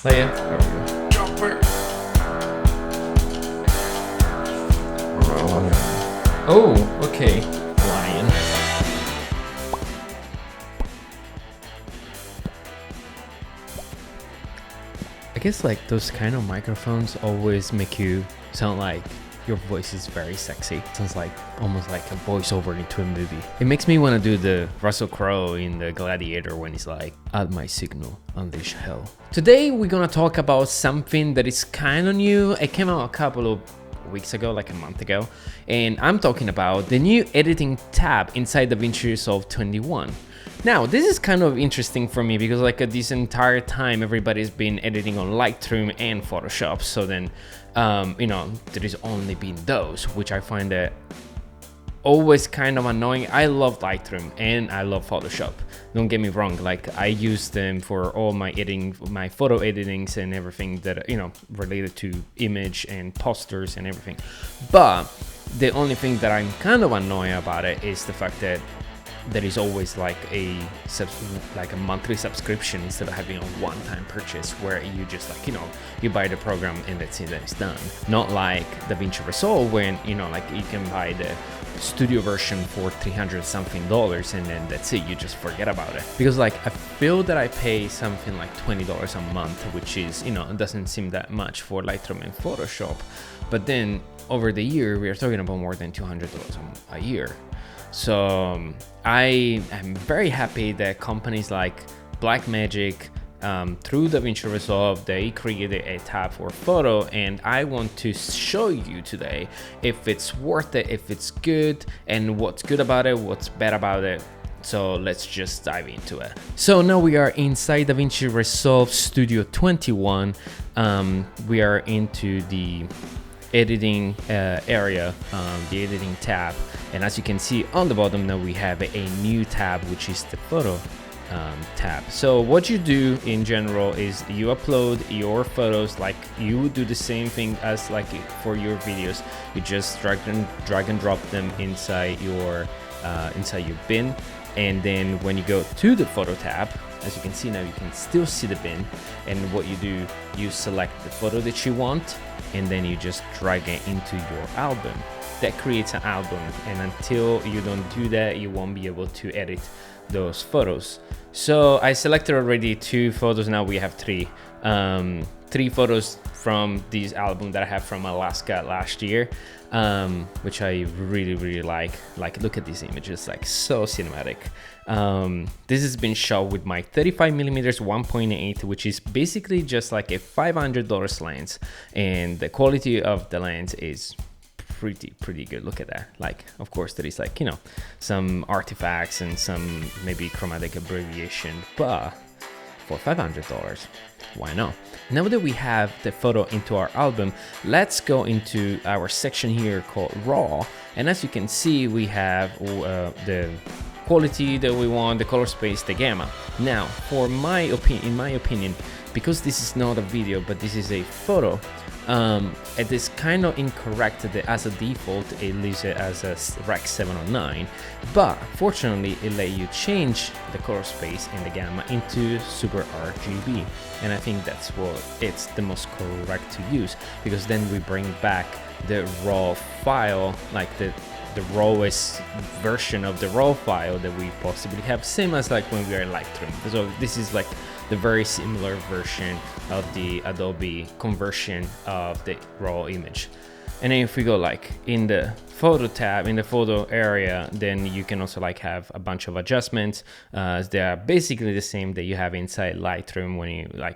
Layer. There we go. Jumper. Oh, okay. Lion. I guess like those kind of microphones always make you sound like your voice is very sexy. It sounds like almost like a voiceover into a movie. It makes me want to do the Russell Crowe in the Gladiator when he's like, "Add my signal, unleash hell." Today we're gonna talk about something that is kind of new. It came out a couple of weeks ago, like a month ago, and I'm talking about the new editing tab inside the Vinci Resolve 21. Now, this is kind of interesting for me because like this entire time everybody's been editing on Lightroom and Photoshop, so then there is only been those, which I find that always kind of annoying. I love Lightroom and I love Photoshop. Don't get me wrong, like I use them for all my editing, my photo editings and everything that, related to image and posters and everything. But the only thing that I'm kind of annoyed about it is the fact that there is always like a monthly subscription instead of having a one-time purchase where you just you buy the program and that's it, it's done. Not like the Vinci Resolve when you can buy the studio version for $300 something and then that's it, you just forget about it. Because I feel that I pay something like $20 a month, which is it doesn't seem that much for Lightroom and Photoshop, but then over the year we are talking about more than $200 a year. So I am very happy that companies like Blackmagic, through DaVinci Resolve, they created a tab for photo, and I want to show you today if it's worth it, if it's good, and what's good about it, what's bad about it. So let's just dive into it. So now we are inside DaVinci Resolve Studio 21. We are into the editing area, the editing tab, and as you can see on the bottom now we have a new tab, which is the photo tab. So what you do in general is you upload your photos like you would do the same thing as like for your videos. You just drag and drop them inside your bin, and then when you go to the photo tab, as you can see now, you can still see the bin, and what you do, you select the photo that you want and then you just drag it into your album. That creates an album, and until you don't do that, you won't be able to edit those photos. So I selected already 2 photos. Now we have 3 photos from this album that I have from Alaska last year, which I really like. Look at these images, like so cinematic. This has been shot with my 35mm 1.8, which is basically just like a $500 lens, and the quality of the lens is pretty good. Look at that. Like, of course there is some artifacts and some maybe chromatic abbreviation, but for $500, why not? Now that we have the photo into our album, let's go into our section here called raw, and as you can see we have the quality that we want, the color space, the gamma. Now in my opinion, because this is not a video but this is a photo, it is kind of incorrect that as a default it leaves it as a Rec 709, but fortunately it let you change the color space and the gamma into Super RGB, and I think that's what it's the most correct to use, because then we bring back the raw file, like the rawest version of the raw file that we possibly have, same as like when we are in Lightroom. So this is like the very similar version of the Adobe conversion of the raw image. And then if we go like in the photo tab, in the photo area, then you can also like have a bunch of adjustments. They are basically the same that you have inside Lightroom when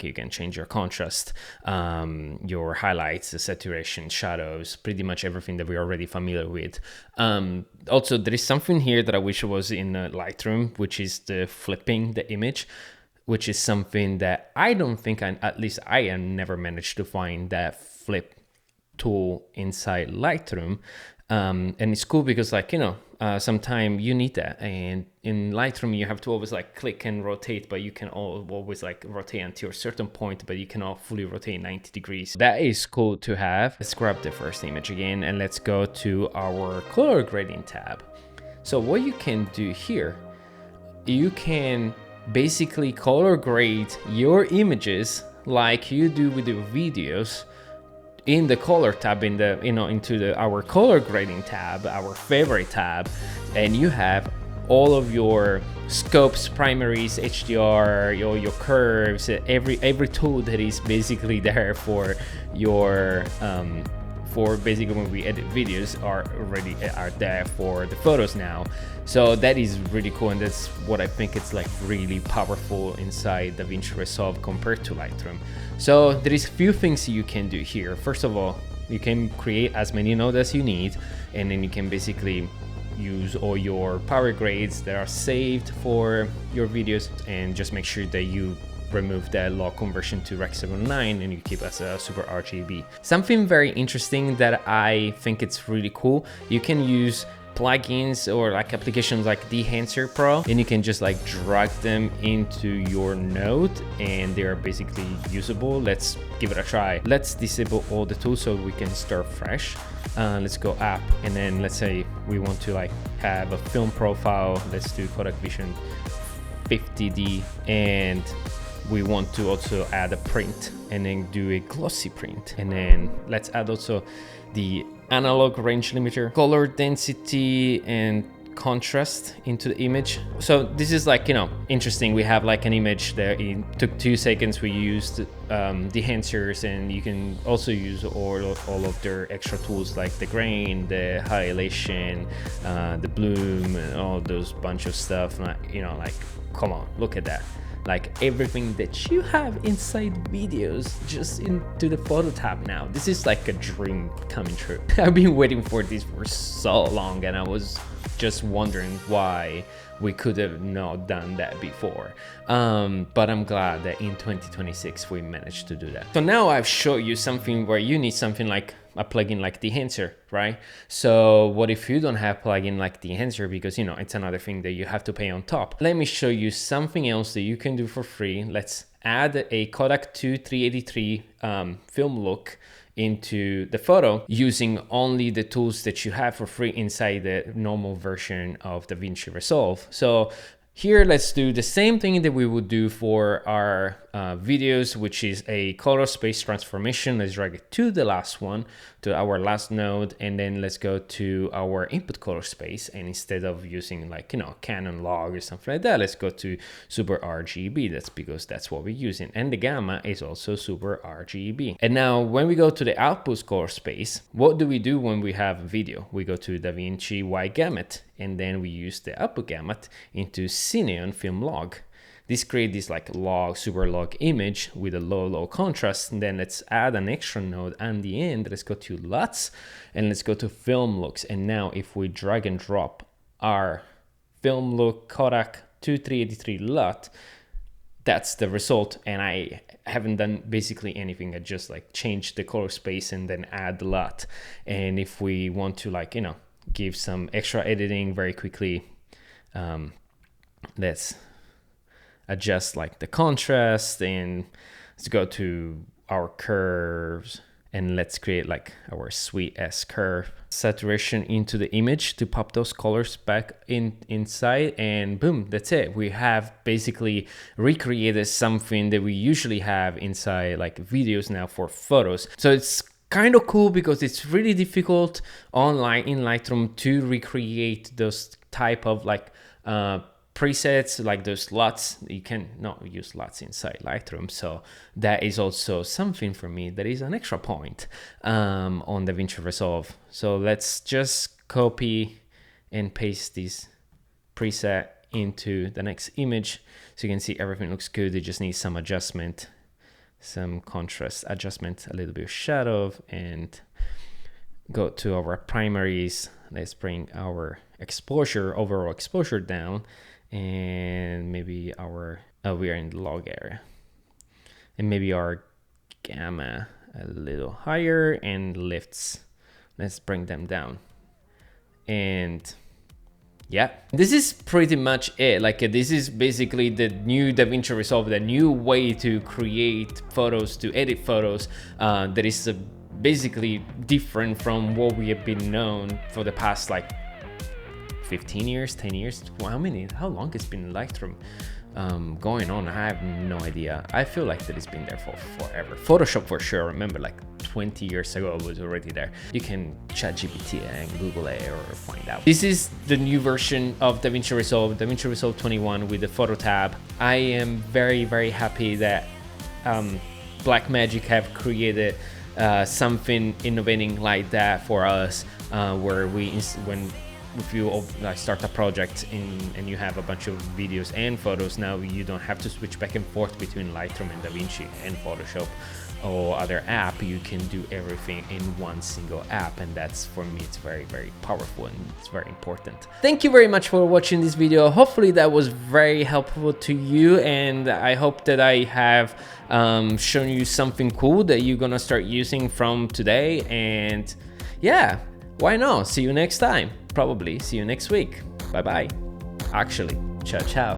you can change your contrast, your highlights, the saturation, shadows, pretty much everything that we're already familiar with. Also, there is something here that I wish was in Lightroom, which is the flipping the image, which is something that I don't think at least I have never managed to find that flip tool inside Lightroom. And it's cool because sometimes you need that, and in Lightroom you have to always like click and rotate, but you can always like rotate until a certain point, but you cannot fully rotate 90 degrees. That is cool to have. Let's grab the first image again and let's go to our color grading tab. So what you can do here, you can basically color grade your images like you do with your videos, in the color tab, in the into our color grading tab, our favorite tab, and you have all of your scopes, primaries, HDR, your curves, every tool that is basically there for your for basically when we edit videos are there for the photos now. So that is really cool, and that's what I think it's like really powerful inside DaVinci Resolve compared to Lightroom. So there is a few things you can do here. First of all, you can create as many nodes as you need, and then you can basically use all your power grades that are saved for your videos, and just make sure that you remove the log conversion to Rec 709 and you keep as a super RGB. Something very interesting that I think it's really cool, you can use plugins or like applications like Enhancer Pro, and you can just like drag them into your node and they are basically usable. Let's give it a try. Let's disable all the tools so we can start fresh. Let's go app, and then let's say we want to like have a film profile. Let's do Kodak Vision 50D, and we want to also add a print and then do a glossy print, and then let's add also the analog range limiter, color density and contrast into the image. So this is like, interesting. We have like an image that it took 2 seconds. We used the enhancers, and you can also use all of their extra tools like the grain, the highlightation, the bloom, and all those bunch of stuff. Like, come on, look at that. Like everything that you have inside videos just into the photo tab now. This is like a dream coming true. I've been waiting for this for so long, and I was just wondering why we could have not done that before. But I'm glad that in 2026 we managed to do that. So now I've showed you something where you need something like a plugin like the enhancer, right? So what if you don't have plugin like the enhancer, because it's another thing that you have to pay on top. Let me show you something else that you can do for free. Let's add a Kodak 2383 film look into the photo using only the tools that you have for free inside the normal version of DaVinci Resolve. So here, let's do the same thing that we would do for our videos, which is a color space transformation. Let's drag it to the last one, to our last node, and then let's go to our input color space. And instead of using like, Canon log or something like that, let's go to super RGB. That's because that's what we're using. And the gamma is also super RGB. And now when we go to the output color space, what do we do when we have video? We go to DaVinci Y gamut, and then we use the output gamut into Cineon film log. This creates this like super log image with a low contrast. And then let's add an extra node on the end. Let's go to LUTs and let's go to film looks. And now if we drag and drop our film look Kodak 2383 LUT, that's the result. And I haven't done basically anything. I just like changed the color space and then add the LUT. And if we want to like, give some extra editing very quickly, let's adjust like the contrast, and let's go to our curves and let's create like our sweet S curve, saturation into the image to pop those colors back inside, and boom, that's it. We have basically recreated something that we usually have inside like videos now for photos. So it's kind of cool because it's really difficult online in Lightroom to recreate those type of like presets, like those LUTs. You can not use LUTs inside Lightroom, so that is also something for me that is an extra point on DaVinci Resolve. So let's just copy and paste this preset into the next image, so you can see everything looks good. It just needs some adjustment, some contrast adjustment, a little bit of shadow, and go to our primaries. Let's bring our overall exposure down, and maybe we are in the log area, and maybe our gamma a little higher, and lifts, let's bring them down. And yeah, this is pretty much it. Like this is basically the new DaVinci Resolve, the new way to create photos, to edit photos, that is basically different from what we have been known for the past like 15 years, 10 years. How long it's been in Lightroom? going on. I have no idea. I feel like that it's been there for forever. Photoshop for sure. I remember like 20 years ago it was already there. You can chat GPT and Google it or find out. This is the new version of DaVinci Resolve, DaVinci Resolve 21 with the photo tab. I am very happy that Blackmagic have created something innovating like that for us, where if you start a project and you have a bunch of videos and photos, now you don't have to switch back and forth between Lightroom and DaVinci and Photoshop or other app. You can do everything in one single app, and that's, for me, it's very powerful and it's very important. Thank you very much for watching this video. Hopefully that was very helpful to you, and I hope that I have shown you something cool that you're gonna start using from today. And yeah, why not? See you next time. Probably see you next week. Bye bye. Actually, ciao.